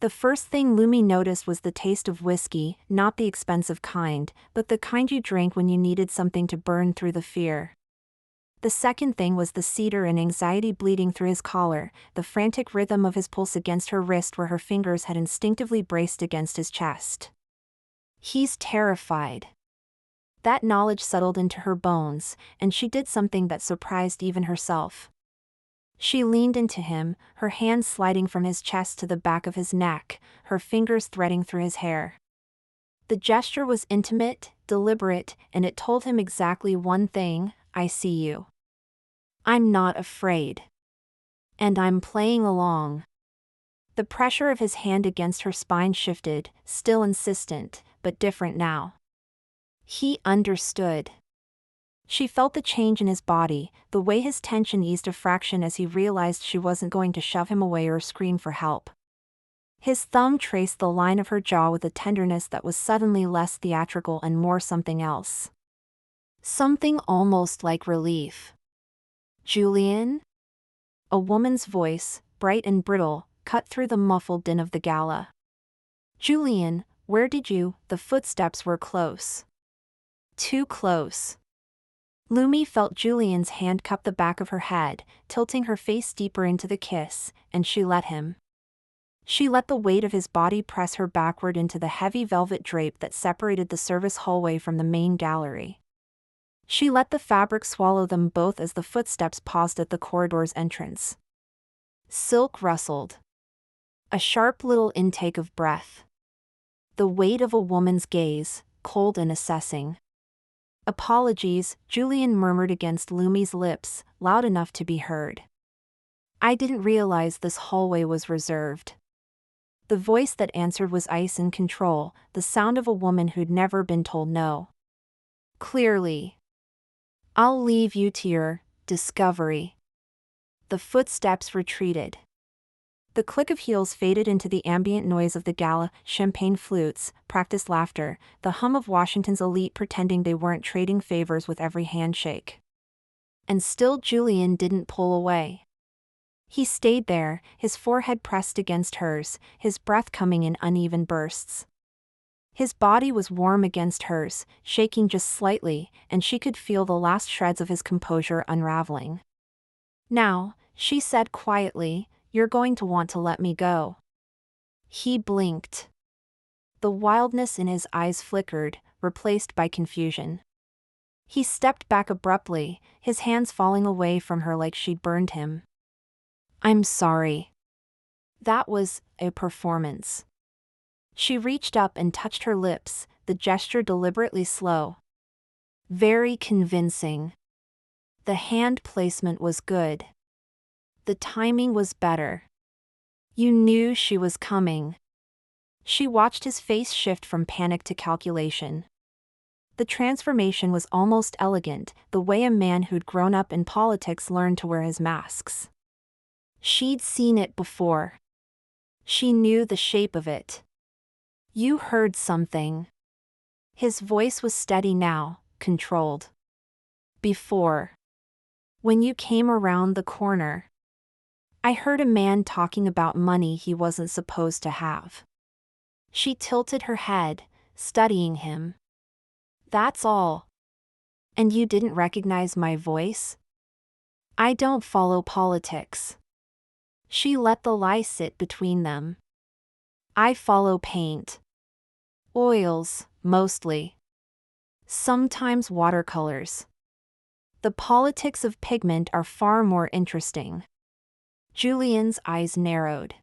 The first thing Lumi noticed was the taste of whiskey, not the expensive kind, but the kind you drank when you needed something to burn through the fear. The second thing was the cedar and anxiety bleeding through his collar, the frantic rhythm of his pulse against her wrist where her fingers had instinctively braced against his chest. He's terrified. That knowledge settled into her bones, and she did something that surprised even herself. She leaned into him, her hands sliding from his chest to the back of his neck, her fingers threading through his hair. The gesture was intimate, deliberate, and it told him exactly one thing: I see you. I'm not afraid. And I'm playing along. The pressure of his hand against her spine shifted, still insistent, but different now. He understood. She felt the change in his body, the way his tension eased a fraction as he realized she wasn't going to shove him away or scream for help. His thumb traced the line of her jaw with a tenderness that was suddenly less theatrical and more something else. Something almost like relief. Julian? A woman's voice, bright and brittle, cut through the muffled din of the gala. Julian, where did you? The footsteps were close. Too close. Lumi felt Julian's hand cup the back of her head, tilting her face deeper into the kiss, and she let him. She let the weight of his body press her backward into the heavy velvet drape that separated the service hallway from the main gallery. She let the fabric swallow them both as the footsteps paused at the corridor's entrance. Silk rustled. A sharp little intake of breath. The weight of a woman's gaze, cold and assessing. Apologies, Julian murmured against Lumi's lips, loud enough to be heard. I didn't realize this hallway was reserved. The voice that answered was ice and control, the sound of a woman who'd never been told no. Clearly. I'll leave you to your discovery. The footsteps retreated. The click of heels faded into the ambient noise of the gala, champagne flutes, practiced laughter, the hum of Washington's elite pretending they weren't trading favors with every handshake. And still Julian didn't pull away. He stayed there, his forehead pressed against hers, his breath coming in uneven bursts. His body was warm against hers, shaking just slightly, and she could feel the last shreds of his composure unraveling. Now, she said quietly, you're going to want to let me go. He blinked. The wildness in his eyes flickered, replaced by confusion. He stepped back abruptly, his hands falling away from her like she'd burned him. I'm sorry. That was a performance. She reached up and touched her lips, the gesture deliberately slow. Very convincing. The hand placement was good. The timing was better. You knew she was coming. She watched his face shift from panic to calculation. The transformation was almost elegant, the way a man who'd grown up in politics learned to wear his masks. She'd seen it before. She knew the shape of it. You heard something. His voice was steady now, controlled. Before. When you came around the corner. I heard a man talking about money he wasn't supposed to have. She tilted her head, studying him. That's all. And you didn't recognize my voice? I don't follow politics. She let the lie sit between them. I follow paint. Oils, mostly. Sometimes watercolors. The politics of pigment are far more interesting. Julian's eyes narrowed.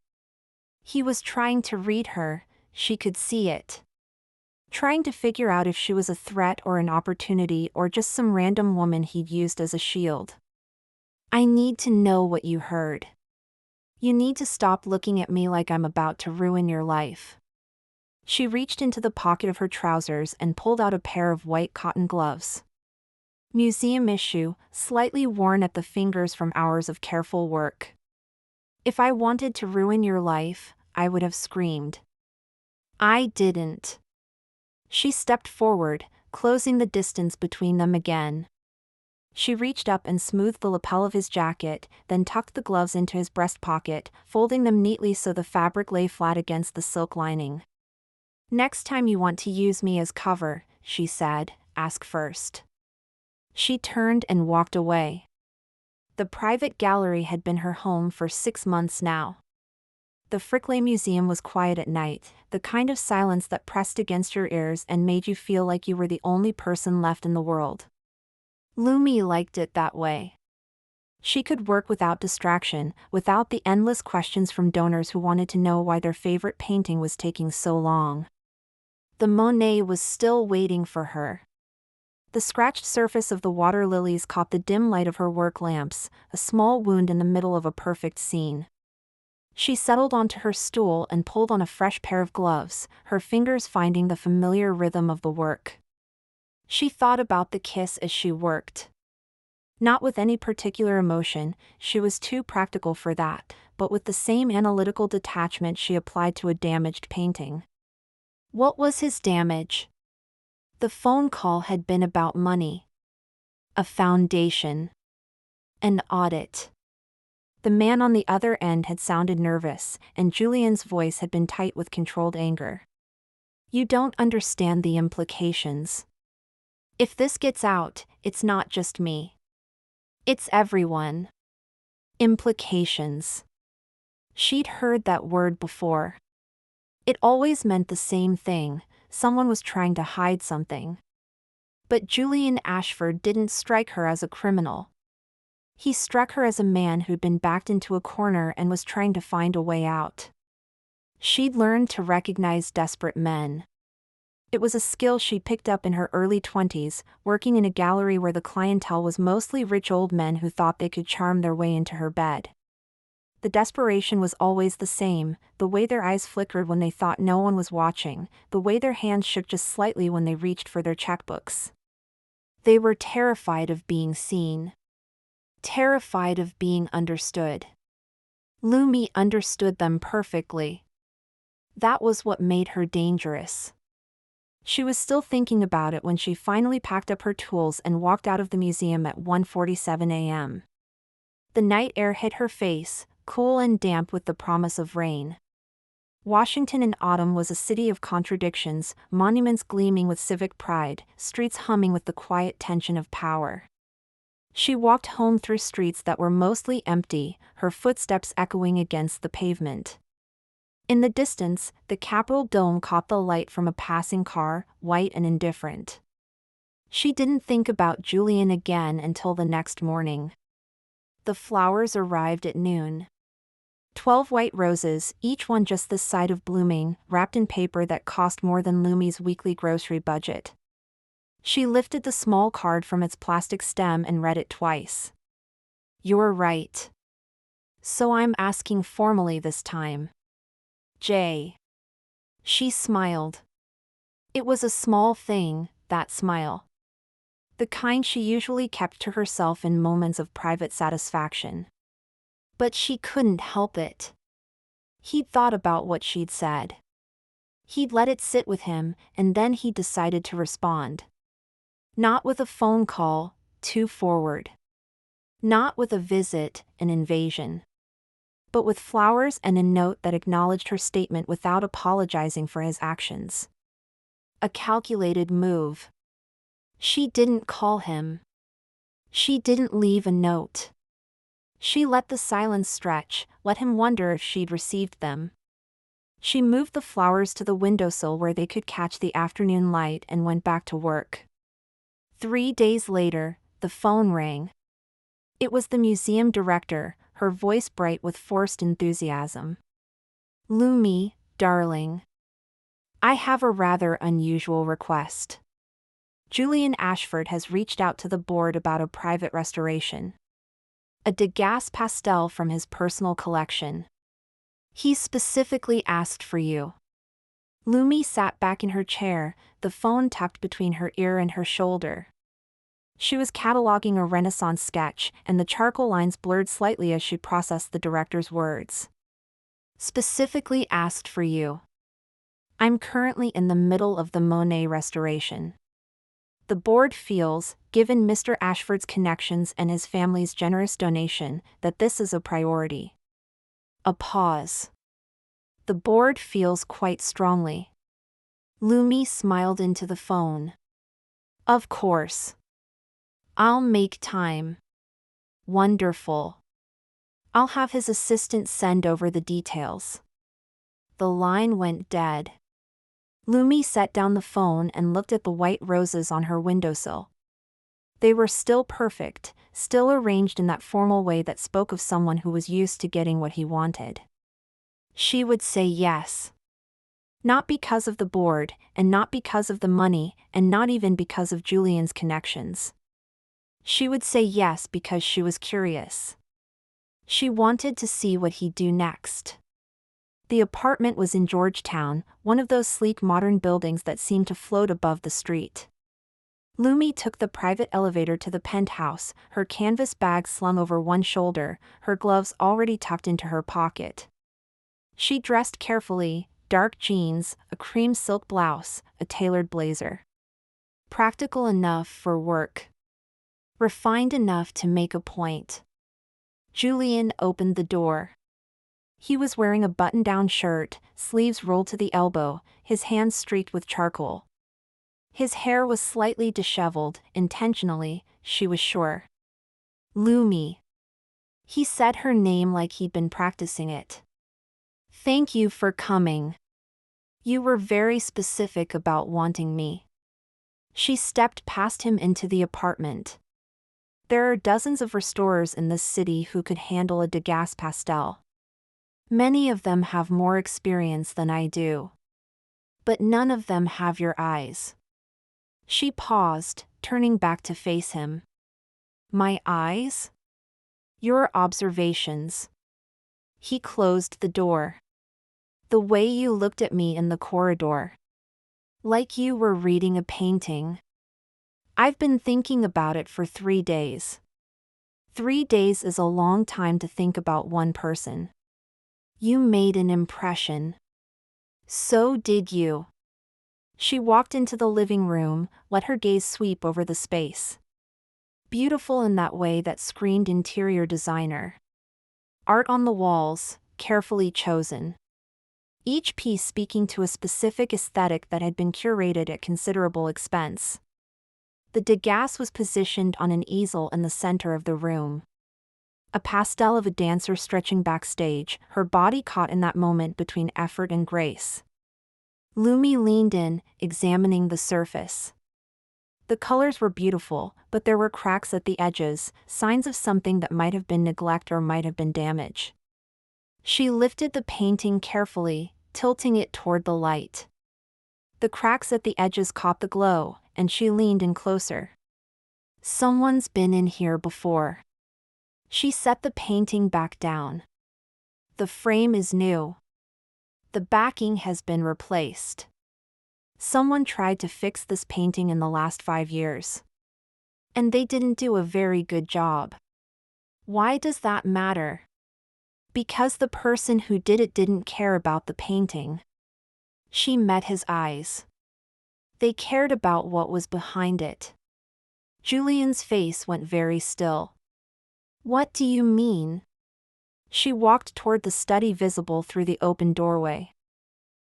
He was trying to read her, she could see it. Trying to figure out if she was a threat or an opportunity or just some random woman he'd used as a shield. I need to know what you heard. You need to stop looking at me like I'm about to ruin your life. She reached into the pocket of her trousers and pulled out a pair of white cotton gloves. Museum issue, slightly worn at the fingers from hours of careful work. If I wanted to ruin your life, I would have screamed. I didn't. She stepped forward, closing the distance between them again. She reached up and smoothed the lapel of his jacket, then tucked the gloves into his breast pocket, folding them neatly so the fabric lay flat against the silk lining. "Next time you want to use me as cover," she said, "ask first." She turned and walked away. The private gallery had been her home for 6 months now. The Frickley Museum was quiet at night, the kind of silence that pressed against your ears and made you feel like you were the only person left in the world. Lumi liked it that way. She could work without distraction, without the endless questions from donors who wanted to know why their favorite painting was taking so long. The Monet was still waiting for her. The scratched surface of the water lilies caught the dim light of her work lamps, a small wound in the middle of a perfect scene. She settled onto her stool and pulled on a fresh pair of gloves, her fingers finding the familiar rhythm of the work. She thought about the kiss as she worked. Not with any particular emotion, she was too practical for that, but with the same analytical detachment she applied to a damaged painting. What was his damage? The phone call had been about money. A foundation. An audit. The man on the other end had sounded nervous, and Julian's voice had been tight with controlled anger. "You don't understand the implications. If this gets out, it's not just me. It's everyone." Implications. She'd heard that word before. It always meant the same thing: someone was trying to hide something. But Julian Ashford didn't strike her as a criminal. He struck her as a man who'd been backed into a corner and was trying to find a way out. She'd learned to recognize desperate men. It was a skill she picked up in her early 20s, working in a gallery where the clientele was mostly rich old men who thought they could charm their way into her bed. The desperation was always the same: the way their eyes flickered when they thought no one was watching, the way their hands shook just slightly when they reached for their checkbooks. They were terrified of being seen. Terrified of being understood. Lumi understood them perfectly. That was what made her dangerous. She was still thinking about it when she finally packed up her tools and walked out of the museum at 1:47 a.m. The night air hit her face, cool and damp with the promise of rain. Washington in autumn was a city of contradictions, monuments gleaming with civic pride, streets humming with the quiet tension of power. She walked home through streets that were mostly empty, her footsteps echoing against the pavement. In the distance, the Capitol dome caught the light from a passing car, white and indifferent. She didn't think about Julian again until the next morning. The flowers arrived at noon. 12 white roses, each one just this side of blooming, wrapped in paper that cost more than Lumi's weekly grocery budget. She lifted the small card from its plastic stem and read it twice. "You're right. So I'm asking formally this time. J." She smiled. It was a small thing, that smile. The kind she usually kept to herself in moments of private satisfaction. But she couldn't help it. He'd thought about what she'd said. He'd let it sit with him, and then he decided to respond. Not with a phone call, too forward. Not with a visit, an invasion. But with flowers and a note that acknowledged her statement without apologizing for his actions. A calculated move. She didn't call him. She didn't leave a note. She let the silence stretch, let him wonder if she'd received them. She moved the flowers to the windowsill where they could catch the afternoon light and went back to work. 3 days later, the phone rang. It was the museum director, her voice bright with forced enthusiasm. "Lumi, darling. I have a rather unusual request. Julian Ashford has reached out to the board about a private restoration. A Degas pastel from his personal collection. He specifically asked for you." Lumi sat back in her chair, the phone tucked between her ear and her shoulder. She was cataloging a Renaissance sketch, and the charcoal lines blurred slightly as she processed the director's words. "Specifically asked for you. I'm currently in the middle of the Monet restoration. The board feels, given Mr. Ashford's connections and his family's generous donation, that this is a priority. A pause. The board feels quite strongly. Lumi smiled into the phone. Of course. I'll make time. Wonderful. I'll have his assistant send over the details. The line went dead. Lumi set down the phone and looked at the white roses on her windowsill. They were still perfect, still arranged in that formal way that spoke of someone who was used to getting what he wanted. She would say yes. Not because of the board, and not because of the money, and not even because of Julian's connections. She would say yes because she was curious. She wanted to see what he'd do next. The apartment was in Georgetown, one of those sleek modern buildings that seemed to float above the street. Lumi took the private elevator to the penthouse, her canvas bag slung over one shoulder, her gloves already tucked into her pocket. She dressed carefully, dark jeans, a cream silk blouse, a tailored blazer. Practical enough for work. Refined enough to make a point. Julian opened the door. He was wearing a button-down shirt, sleeves rolled to the elbow, his hands streaked with charcoal. His hair was slightly disheveled, intentionally, she was sure. Lumi. He said her name like he'd been practicing it. Thank you for coming. You were very specific about wanting me. She stepped past him into the apartment. There are dozens of restorers in this city who could handle a Degas pastel. Many of them have more experience than I do. But none of them have your eyes. She paused, turning back to face him. My eyes? Your observations. He closed the door. The way you looked at me in the corridor. Like you were reading a painting. I've been thinking about it for 3 days. 3 days is a long time to think about one person. You made an impression. So did you. She walked into the living room, let her gaze sweep over the space. Beautiful in that way that screamed interior designer. Art on the walls, carefully chosen. Each piece speaking to a specific aesthetic that had been curated at considerable expense. The Degas was positioned on an easel in the center of the room. A pastel of a dancer stretching backstage, her body caught in that moment between effort and grace. Lumi leaned in, examining the surface. The colors were beautiful, but there were cracks at the edges, signs of something that might have been neglect or might have been damage. She lifted the painting carefully, tilting it toward the light. The cracks at the edges caught the glow, and she leaned in closer. Someone's been in here before. She set the painting back down. The frame is new. The backing has been replaced. Someone tried to fix this painting in the last 5 years. And they didn't do a very good job. Why does that matter? Because the person who did it didn't care about the painting. She met his eyes. They cared about what was behind it. Julian's face went very still. What do you mean? She walked toward the study visible through the open doorway.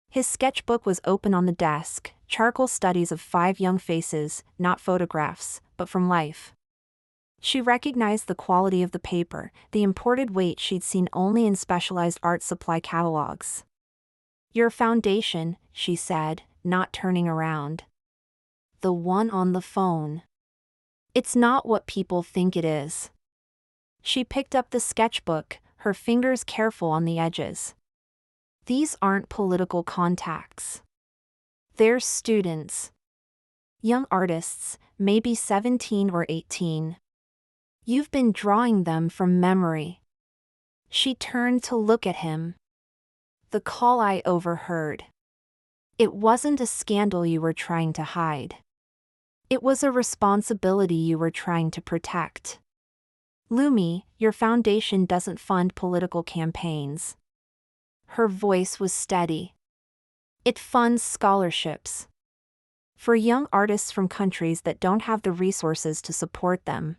His sketchbook was open on the desk, charcoal studies of 5 young faces, not photographs, but from life. She recognized the quality of the paper, the imported weight she'd seen only in specialized art supply catalogs. Your foundation, she said, not turning around. The one on the phone. It's not what people think it is. She picked up the sketchbook, her fingers careful on the edges. These aren't political contacts. They're students. Young artists, maybe 17 or 18. You've been drawing them from memory. She turned to look at him. The call I overheard. It wasn't a scandal you were trying to hide. It was a responsibility you were trying to protect. Lumi, your foundation doesn't fund political campaigns. Her voice was steady. It funds scholarships. For young artists from countries that don't have the resources to support them.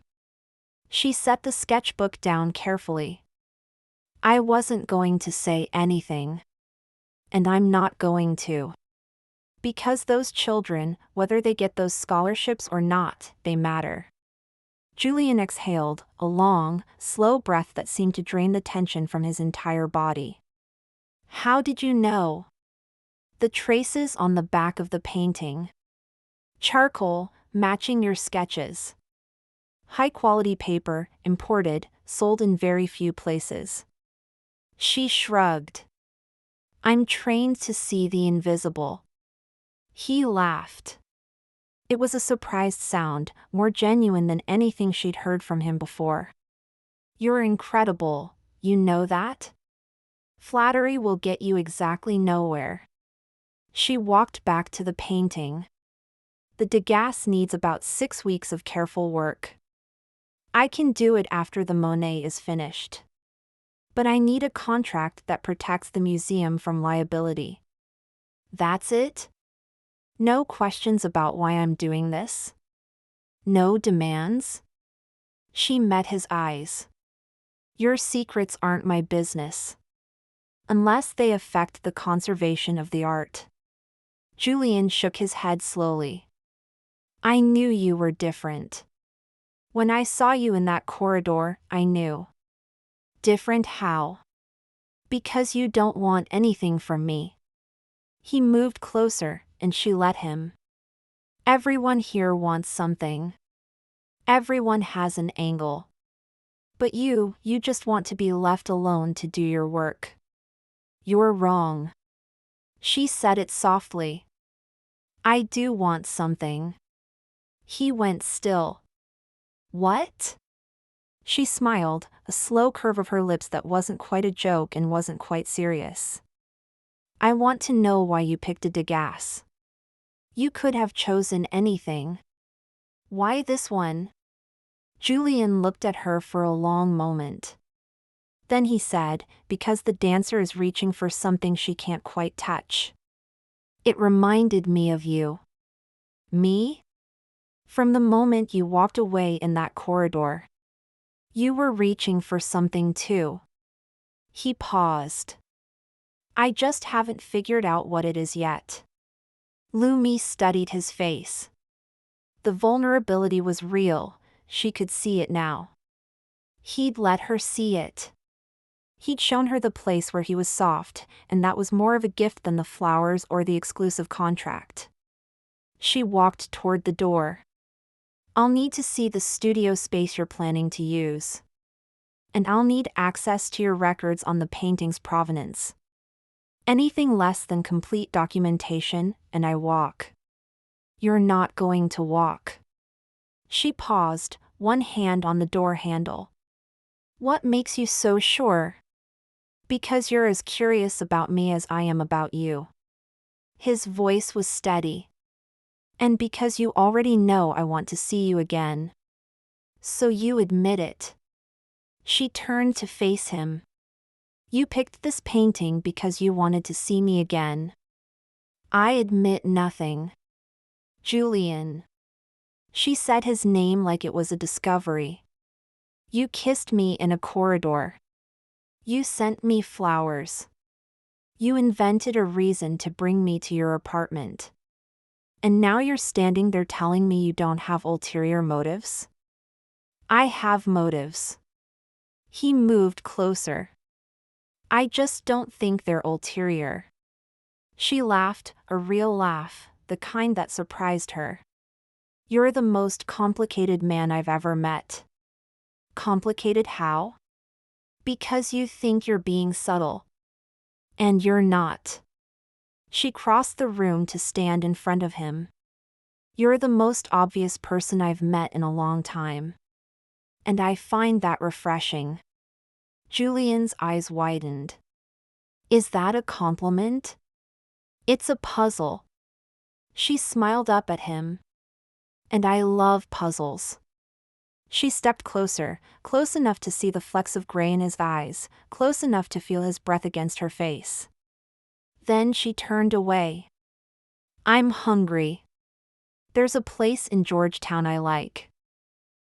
She set the sketchbook down carefully. I wasn't going to say anything. And I'm not going to. Because those children, whether they get those scholarships or not, they matter. Julian exhaled, a long, slow breath that seemed to drain the tension from his entire body. How did you know? The traces on the back of the painting. Charcoal, matching your sketches. High-quality paper, imported, sold in very few places. She shrugged. I'm trained to see the invisible. He laughed. It was a surprised sound, more genuine than anything she'd heard from him before. You're incredible, you know that? Flattery will get you exactly nowhere. She walked back to the painting. The Degas needs about 6 weeks of careful work. I can do it after the Monet is finished. But I need a contract that protects the museum from liability. That's it? No questions about why I'm doing this? No demands? She met his eyes. Your secrets aren't my business. Unless they affect the conservation of the art. Julian shook his head slowly. I knew you were different. When I saw you in that corridor, I knew. Different how? Because you don't want anything from me. He moved closer, and she let him. Everyone here wants something. Everyone has an angle. But you just want to be left alone to do your work. You're wrong. She said it softly. I do want something. He went still. What? She smiled, a slow curve of her lips that wasn't quite a joke and wasn't quite serious. I want to know why you picked a Degas. You could have chosen anything. Why this one? Julian looked at her for a long moment. Then he said, because the dancer is reaching for something she can't quite touch. It reminded me of you. Me? From the moment you walked away in that corridor. You were reaching for something too. He paused. I just haven't figured out what it is yet. Lumi studied his face. The vulnerability was real, she could see it now. He'd let her see it. He'd shown her the place where he was soft, and that was more of a gift than the flowers or the exclusive contract. She walked toward the door. I'll need to see the studio space you're planning to use. And I'll need access to your records on the painting's provenance. Anything less than complete documentation, and I walk. You're not going to walk. She paused, one hand on the door handle. What makes you so sure? Because you're as curious about me as I am about you. His voice was steady. And because you already know I want to see you again. So you admit it. She turned to face him. You picked this painting because you wanted to see me again. I admit nothing. Julian. She said his name like it was a discovery. You kissed me in a corridor. You sent me flowers. You invented a reason to bring me to your apartment. And now you're standing there telling me you don't have ulterior motives? I have motives. He moved closer. I just don't think they're ulterior. She laughed, a real laugh, the kind that surprised her. You're the most complicated man I've ever met. Complicated how? Because you think you're being subtle. And you're not. She crossed the room to stand in front of him. You're the most obvious person I've met in a long time. And I find that refreshing. Julian's eyes widened. Is that a compliment? It's a puzzle. She smiled up at him. And I love puzzles. She stepped closer, close enough to see the flecks of gray in his eyes, close enough to feel his breath against her face. Then she turned away. I'm hungry. There's a place in Georgetown I like.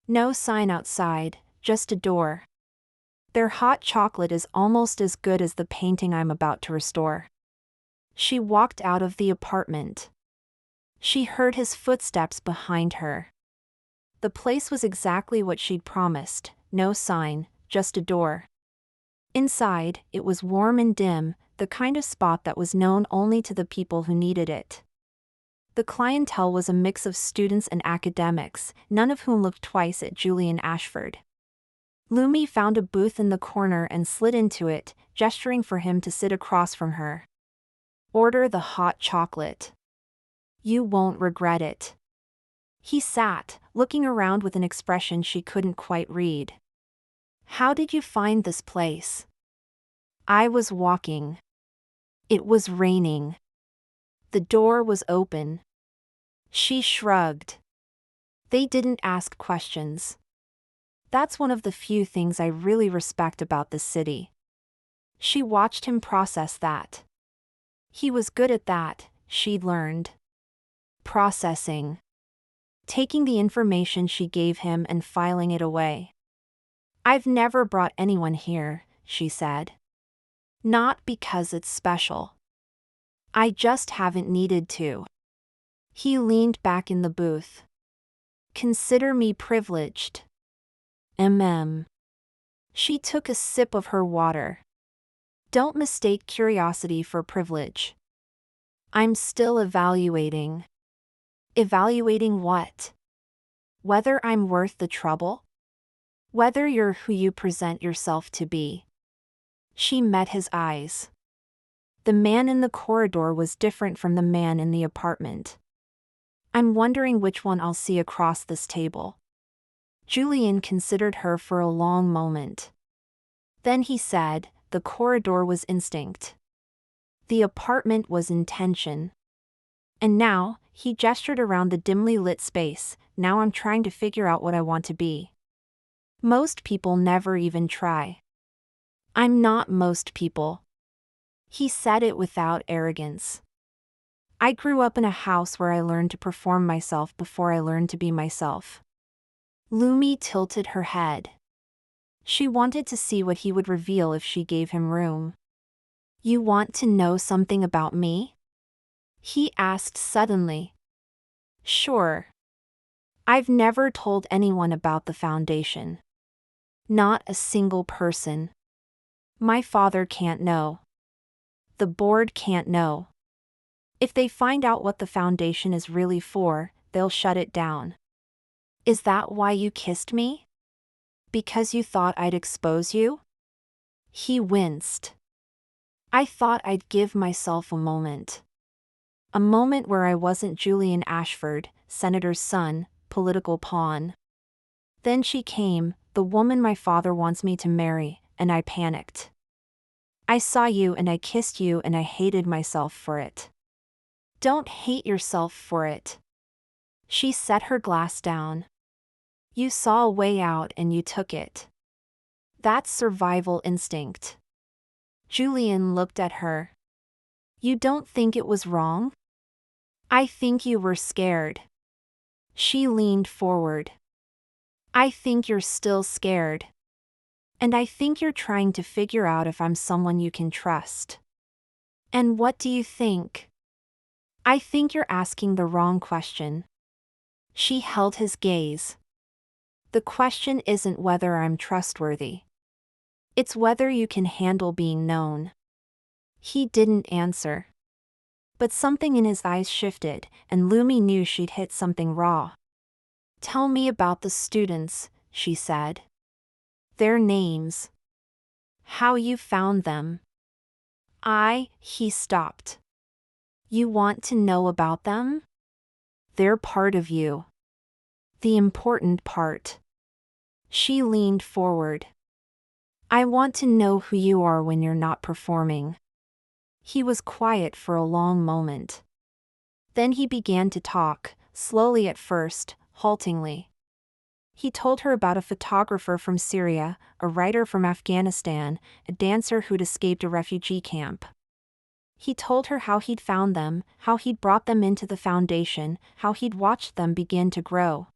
No sign outside, just a door. Their hot chocolate is almost as good as the painting I'm about to restore. She walked out of the apartment. She heard his footsteps behind her. The place was exactly what she'd promised, no sign, just a door. Inside, it was warm and dim, the kind of spot that was known only to the people who needed it. The clientele was a mix of students and academics, none of whom looked twice at Julian Ashford. Lumi found a booth in the corner and slid into it, gesturing for him to sit across from her. Order the hot chocolate. You won't regret it. He sat, looking around with an expression she couldn't quite read. How did you find this place? I was walking. It was raining. The door was open. She shrugged. They didn't ask questions. That's one of the few things I really respect about this city. She watched him process that. He was good at that, she'd learned. Processing. Taking the information she gave him and filing it away. I've never brought anyone here, she said. Not because it's special. I just haven't needed to. He leaned back in the booth. Consider me privileged. She took a sip of her water. Don't mistake curiosity for privilege. I'm still evaluating. Evaluating what? Whether I'm worth the trouble? Whether you're who you present yourself to be. She met his eyes. The man in the corridor was different from the man in the apartment. I'm wondering which one I'll see across this table. Julian considered her for a long moment. Then he said, the corridor was instinct. The apartment was intention. And now, he gestured around the dimly lit space, now I'm trying to figure out what I want to be. Most people never even try. I'm not most people. He said it without arrogance. I grew up in a house where I learned to perform myself before I learned to be myself. Lumi tilted her head. She wanted to see what he would reveal if she gave him room. You want to know something about me? He asked suddenly. Sure. I've never told anyone about the foundation. Not a single person. My father can't know. The board can't know. If they find out what the foundation is really for, they'll shut it down. Is that why you kissed me? Because you thought I'd expose you? He winced. I thought I'd give myself a moment. A moment where I wasn't Julian Ashford, senator's son, political pawn. Then she came, the woman my father wants me to marry, and I panicked. I saw you and I kissed you and I hated myself for it. Don't hate yourself for it. She set her glass down. You saw a way out and you took it. That's survival instinct. Julian looked at her. You don't think it was wrong? I think you were scared. She leaned forward. I think you're still scared. And I think you're trying to figure out if I'm someone you can trust. And what do you think? I think you're asking the wrong question. She held his gaze. The question isn't whether I'm trustworthy. It's whether you can handle being known. He didn't answer. But something in his eyes shifted, and Lumi knew she'd hit something raw. Tell me about the students, she said. Their names. How you found them. He stopped. You want to know about them? They're part of you. The important part. She leaned forward. I want to know who you are when you're not performing. He was quiet for a long moment. Then he began to talk, slowly at first, haltingly. He told her about a photographer from Syria, a writer from Afghanistan, a dancer who'd escaped a refugee camp. He told her how he'd found them, how he'd brought them into the foundation, how he'd watched them begin to grow.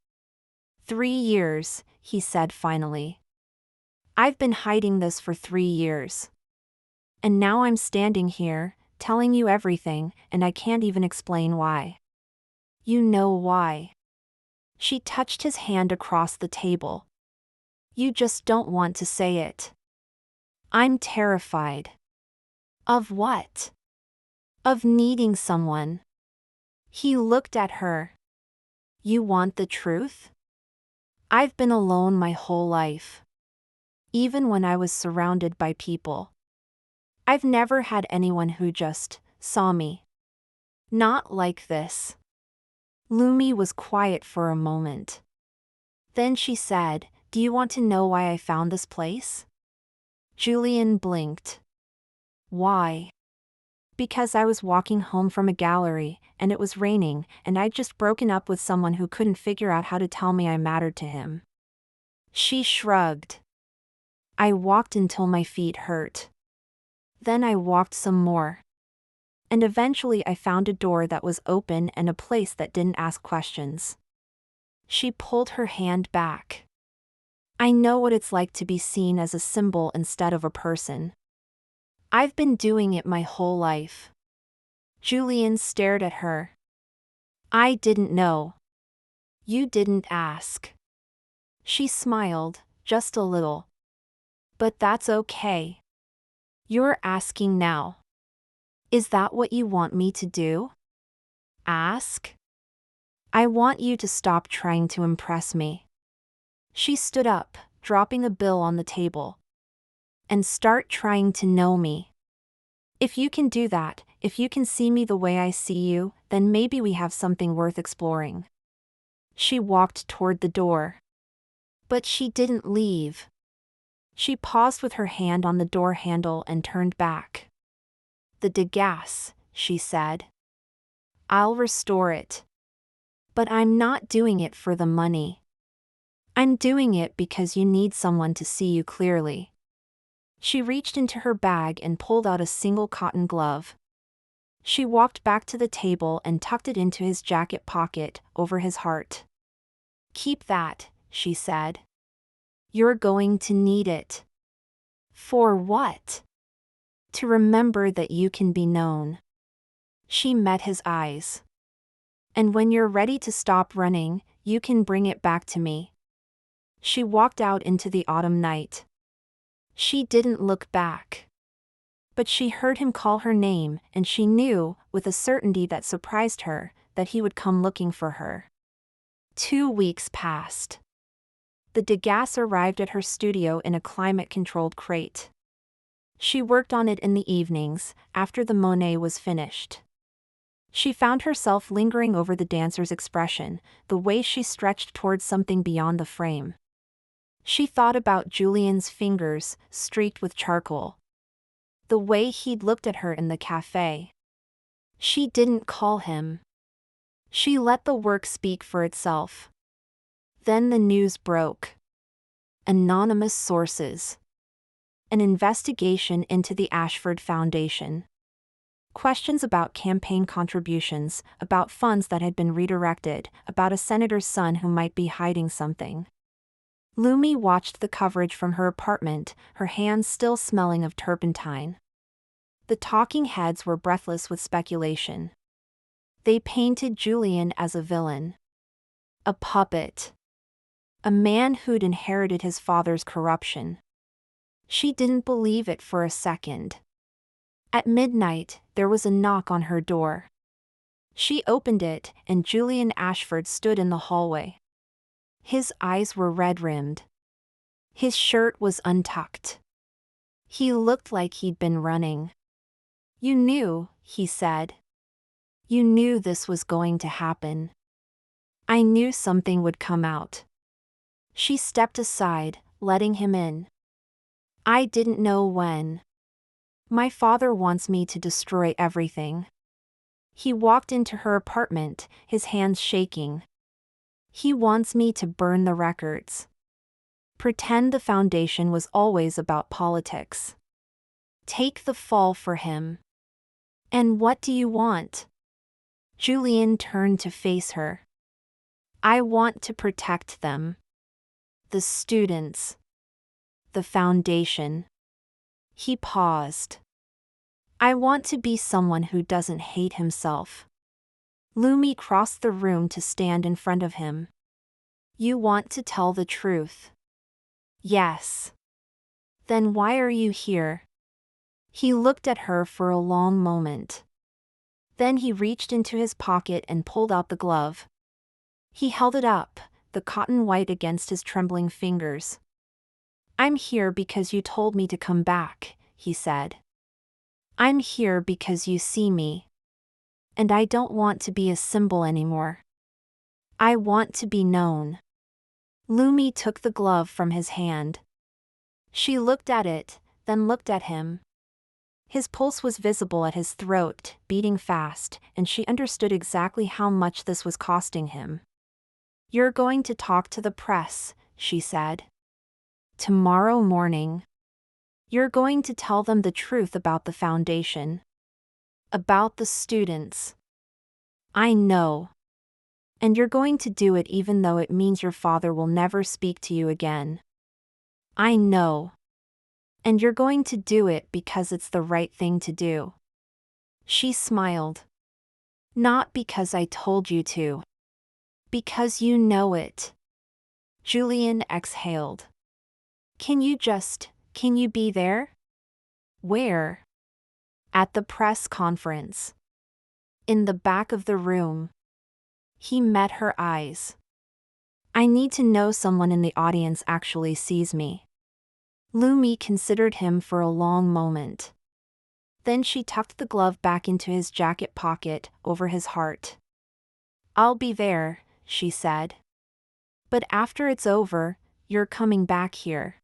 3 years, he said finally. I've been hiding this for 3 years. And now I'm standing here, telling you everything, and I can't even explain why. You know why. She touched his hand across the table. You just don't want to say it. I'm terrified. Of what? Of needing someone. He looked at her. You want the truth? I've been alone my whole life. Even when I was surrounded by people. I've never had anyone who just saw me. Not like this. Lumi was quiet for a moment. Then she said, Do you want to know why I found this place? Julian blinked. Why? Because I was walking home from a gallery, and it was raining, and I'd just broken up with someone who couldn't figure out how to tell me I mattered to him. She shrugged. I walked until my feet hurt. Then I walked some more. And eventually I found a door that was open and a place that didn't ask questions. She pulled her hand back. I know what it's like to be seen as a symbol instead of a person. I've been doing it my whole life. Julian stared at her. I didn't know. You didn't ask. She smiled, just a little. But that's okay. You're asking now. Is that what you want me to do? Ask? I want you to stop trying to impress me. She stood up, dropping a bill on the table. And start trying to know me. If you can do that, if you can see me the way I see you, then maybe we have something worth exploring. She walked toward the door. But she didn't leave. She paused with her hand on the door handle and turned back. The Degas, she said. I'll restore it. But I'm not doing it for the money. I'm doing it because you need someone to see you clearly. She reached into her bag and pulled out a single cotton glove. She walked back to the table and tucked it into his jacket pocket, over his heart. Keep that, she said. You're going to need it. For what? To remember that you can be known. She met his eyes. And when you're ready to stop running, you can bring it back to me. She walked out into the autumn night. She didn't look back. But she heard him call her name, and she knew, with a certainty that surprised her, that he would come looking for her. 2 weeks passed. The Degas arrived at her studio in a climate-controlled crate. She worked on it in the evenings, after the Monet was finished. She found herself lingering over the dancer's expression, the way she stretched towards something beyond the frame. She thought about Julian's fingers, streaked with charcoal. The way he'd looked at her in the cafe. She didn't call him. She let the work speak for itself. Then the news broke. Anonymous sources. An investigation into the Ashford Foundation. Questions about campaign contributions, about funds that had been redirected, about a senator's son who might be hiding something. Lumi watched the coverage from her apartment, her hands still smelling of turpentine. The talking heads were breathless with speculation. They painted Julian as a villain. A puppet. A man who'd inherited his father's corruption. She didn't believe it for a second. At midnight, there was a knock on her door. She opened it, and Julian Ashford stood in the hallway. His eyes were red-rimmed. His shirt was untucked. He looked like he'd been running. You knew, he said. You knew this was going to happen. I knew something would come out. She stepped aside, letting him in. I didn't know when. My father wants me to destroy everything. He walked into her apartment, his hands shaking. He wants me to burn the records. Pretend the foundation was always about politics. Take the fall for him. And what do you want? Julian turned to face her. I want to protect them. The students. The foundation. He paused. I want to be someone who doesn't hate himself. Lumi crossed the room to stand in front of him. You want to tell the truth? Yes. Then why are you here? He looked at her for a long moment. Then he reached into his pocket and pulled out the glove. He held it up, the cotton white against his trembling fingers. I'm here because you told me to come back, he said. I'm here because you see me. And I don't want to be a symbol anymore. I want to be known. Lumi took the glove from his hand. She looked at it, then looked at him. His pulse was visible at his throat, beating fast, and she understood exactly how much this was costing him. You're going to talk to the press, she said. Tomorrow morning. You're going to tell them the truth about the foundation. About the students. I know. And you're going to do it even though it means your father will never speak to you again. I know. And you're going to do it because it's the right thing to do. She smiled. Not because I told you to. Because you know it. Julian exhaled. Can you be there? Where? At the press conference. In the back of the room. He met her eyes. I need to know someone in the audience actually sees me. Lumi considered him for a long moment. Then she tucked the glove back into his jacket pocket, over his heart. I'll be there, she said. But after it's over, you're coming back here.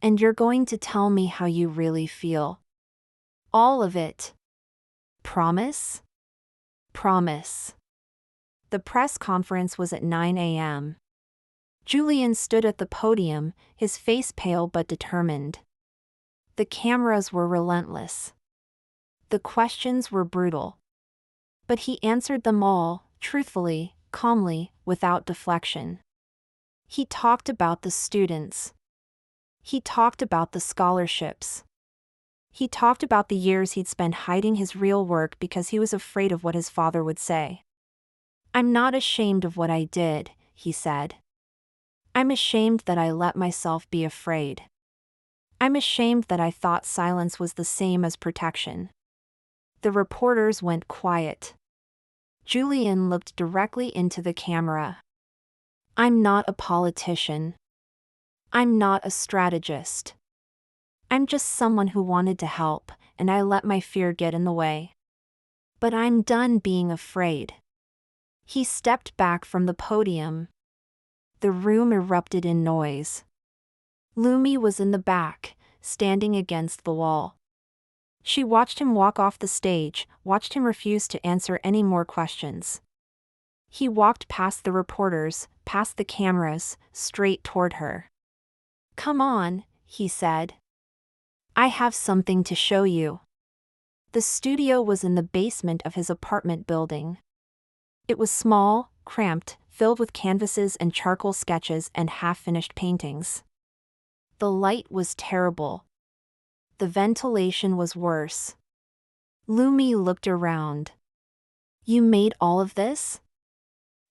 And you're going to tell me how you really feel. All of it. Promise? Promise. The press conference was at 9 a.m. Julian stood at the podium, his face pale but determined. The cameras were relentless. The questions were brutal. But he answered them all, truthfully, calmly, without deflection. He talked about the students. He talked about the scholarships. He talked about the years he'd spent hiding his real work because he was afraid of what his father would say. I'm not ashamed of what I did, he said. I'm ashamed that I let myself be afraid. I'm ashamed that I thought silence was the same as protection. The reporters went quiet. Julian looked directly into the camera. I'm not a politician. I'm not a strategist. I'm just someone who wanted to help, and I let my fear get in the way. But I'm done being afraid. He stepped back from the podium. The room erupted in noise. Lumi was in the back, standing against the wall. She watched him walk off the stage, watched him refuse to answer any more questions. He walked past the reporters, past the cameras, straight toward her. Come on, he said. I have something to show you. The studio was in the basement of his apartment building. It was small, cramped, filled with canvases and charcoal sketches and half-finished paintings. The light was terrible. The ventilation was worse. Lumi looked around. You made all of this?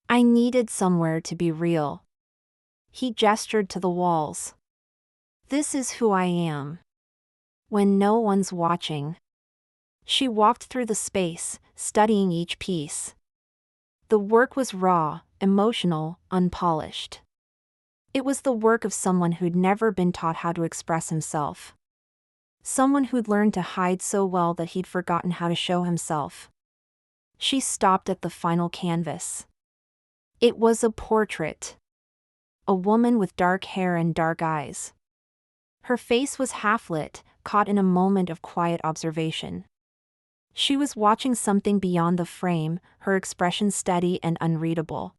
I needed somewhere to be real. He gestured to the walls. This is who I am. When no one's watching. She walked through the space, studying each piece. The work was raw, emotional, unpolished. It was the work of someone who'd never been taught how to express himself. Someone who'd learned to hide so well that he'd forgotten how to show himself. She stopped at the final canvas. It was a portrait. A woman with dark hair and dark eyes. Her face was half-lit, caught in a moment of quiet observation. She was watching something beyond the frame, her expression steady and unreadable.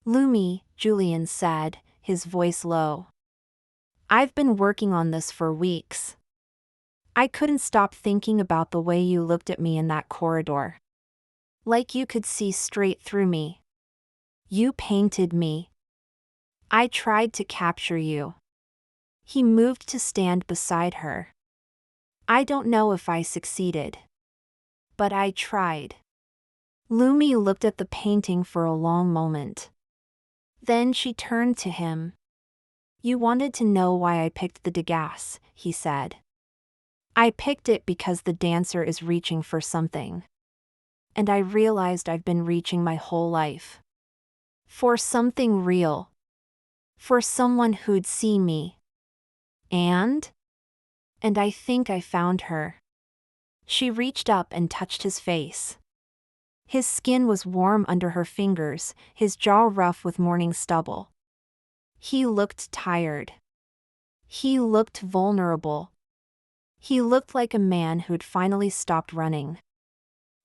Lumi, Julian said, his voice low. I've been working on this for weeks. I couldn't stop thinking about the way you looked at me in that corridor. Like you could see straight through me. You painted me. I tried to capture you. He moved to stand beside her. I don't know if I succeeded. But I tried. Lumi looked at the painting for a long moment. Then she turned to him. You wanted to know why I picked the Degas, he said. I picked it because the dancer is reaching for something. And I realized I've been reaching my whole life. For something real. For someone who'd see me. And I think I found her. She reached up and touched his face. His skin was warm under her fingers, his jaw rough with morning stubble. He looked tired. He looked vulnerable. He looked like a man who'd finally stopped running.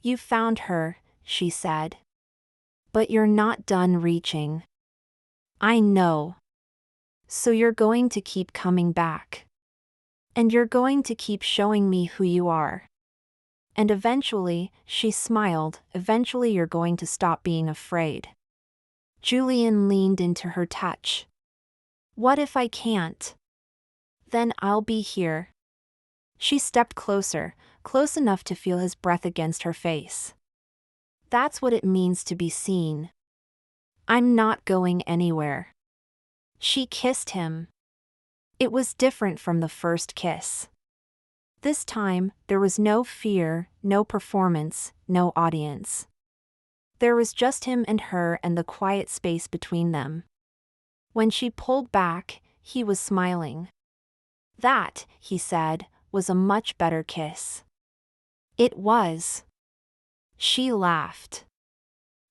You found her, she said. But you're not done reaching. I know. So you're going to keep coming back. And you're going to keep showing me who you are. And eventually, she smiled, eventually you're going to stop being afraid. Julian leaned into her touch. What if I can't? Then I'll be here. She stepped closer, close enough to feel his breath against her face. That's what it means to be seen. I'm not going anywhere. She kissed him. It was different from the first kiss. This time, there was no fear, no performance, no audience. There was just him and her and the quiet space between them. When she pulled back, he was smiling. That, he said, was a much better kiss. It was. She laughed.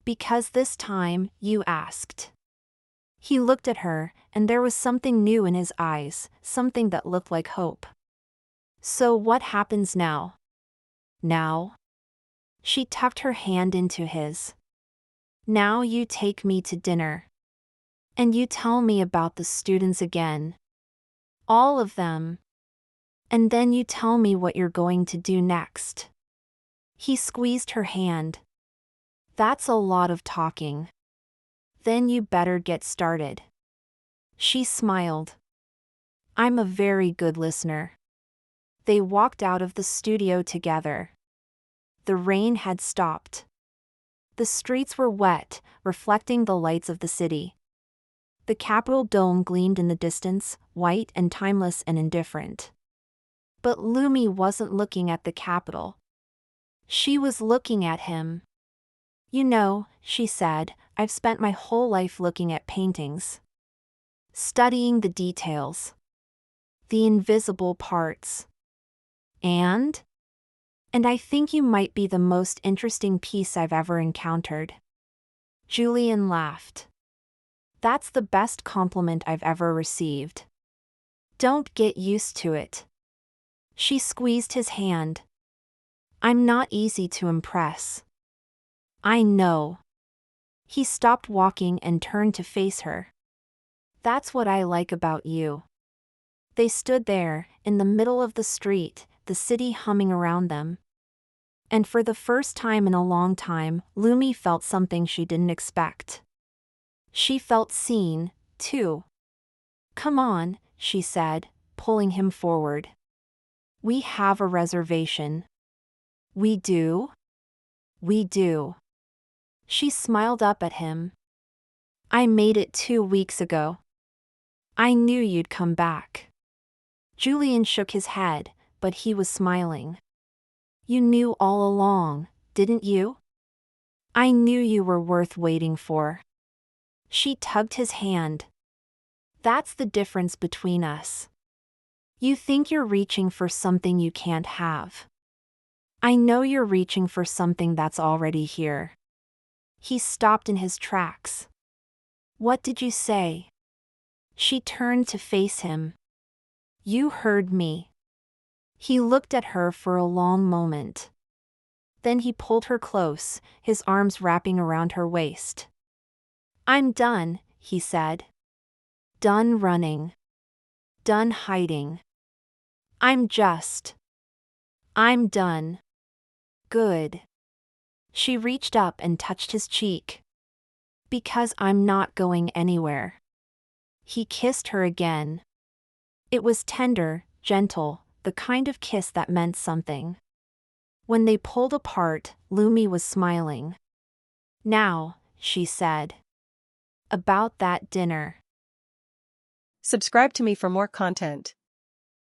Because this time, you asked. He looked at her, and there was something new in his eyes, something that looked like hope. So what happens now? Now? She tucked her hand into his. Now you take me to dinner. And you tell me about the students again. All of them. And then you tell me what you're going to do next. He squeezed her hand. That's a lot of talking. Then you better get started. She smiled. I'm a very good listener. They walked out of the studio together. The rain had stopped. The streets were wet, reflecting the lights of the city. The Capitol dome gleamed in the distance, white and timeless and indifferent. But Lumi wasn't looking at the Capitol. She was looking at him. You know, she said, I've spent my whole life looking at paintings. Studying the details. The invisible parts. And I think you might be the most interesting piece I've ever encountered. Julian laughed. That's the best compliment I've ever received. Don't get used to it. She squeezed his hand. I'm not easy to impress. I know. He stopped walking and turned to face her. That's what I like about you. They stood there, in the middle of the street, the city humming around them. And for the first time in a long time, Lumi felt something she didn't expect. She felt seen, too. Come on, she said, pulling him forward. We have a reservation. We do? We do. She smiled up at him. I made it 2 weeks ago. I knew you'd come back. Julian shook his head, but he was smiling. You knew all along, didn't you? I knew you were worth waiting for. She tugged his hand. That's the difference between us. You think you're reaching for something you can't have. I know you're reaching for something that's already here. He stopped in his tracks. What did you say? She turned to face him. You heard me. He looked at her for a long moment. Then he pulled her close, his arms wrapping around her waist. I'm done, he said. Done running. Done hiding. I'm just I'm done. Good. She reached up and touched his cheek. Because I'm not going anywhere. He kissed her again. It was tender, gentle, the kind of kiss that meant something. When they pulled apart, Lumi was smiling. Now, she said. About that dinner. Subscribe to me for more content.